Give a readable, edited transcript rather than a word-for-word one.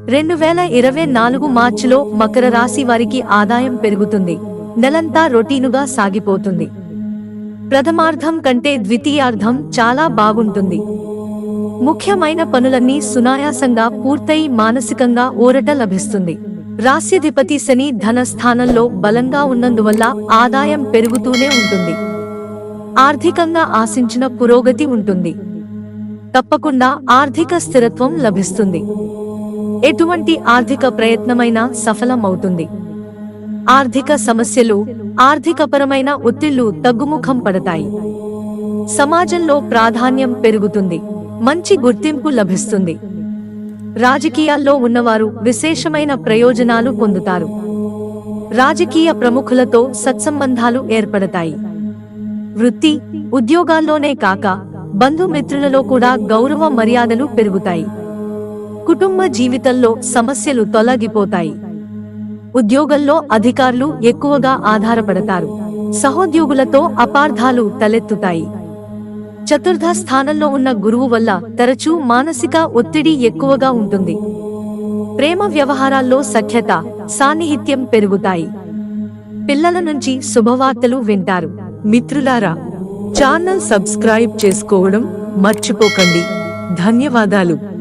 2024 మార్చిలో మకర రాశి వారికి ఆదాయం పెరుగుతుంది. నెలంతా రొటీనుగా సాగిపోతుంది. ప్రథమార్థం కంటే ద్వితీయార్థం చాలా బాగుంటుంది. ముఖ్యమైన పనులన్నీ సునాయాసంగా పూర్తయి మానసికంగా ఊరట లభిస్తుంది. రాశ్యాధిపతి శని ధన స్థానంలో బలంగా ఉన్నందువల్ల ఆదాయం పెరుగుతూనే ఉంటుంది. ఆర్థికంగా ఆశించిన పురోగతి ఉంటుంది. తప్పకుండా ఆర్థిక స్థిరత్వం లభిస్తుంది. ఎటువంటి ఆర్థిక ప్రయత్నమైనా సఫలమవుతుంది. ఆర్థిక సమస్యలు, ఆర్థికపరమైన ఒత్తిళ్లు తగ్గుముఖం పడతాయి. సమాజంలో ప్రాధాన్యం పెరుగుతుంది. మంచి గుర్తింపు లభిస్తుంది. రాజకీయాల్లో ఉన్నవారు విశేషమైన ప్రయోజనాలు పొందుతారు. రాజకీయ ప్రముఖులతో సత్సంబంధాలు ఏర్పడతాయి. వృత్తి, ఉద్యోగాల్లోనే కాక బంధుమిత్రులలో కూడా గౌరవ మర్యాదలు పెరుగుతాయి. కుటుంబ జీవితంలో సమస్యలు తొలగిపోతాయి. ఉద్యోగంలో అధికారులు ఎక్కువగా ఆధారపడతారు. సహోద్యోగులతో అపార్థాలు తలెత్తుతాయి. చతుర్థ స్థానంలో ఉన్న గురువు వల్ల తరచూ మానసిక ఒత్తిడి ఎక్కువగా ఉంటుంది. ప్రేమ వ్యవహారాల్లో సఖ్యత, సాన్నిహిత్యం పెరుగుతాయి. పిల్లల నుంచి శుభవార్తలు వింటారు. మిత్రులారా, ఛానల్ సబ్స్క్రైబ్ చేసుకోవడం మర్చిపోకండి. ధన్యవాదాలు.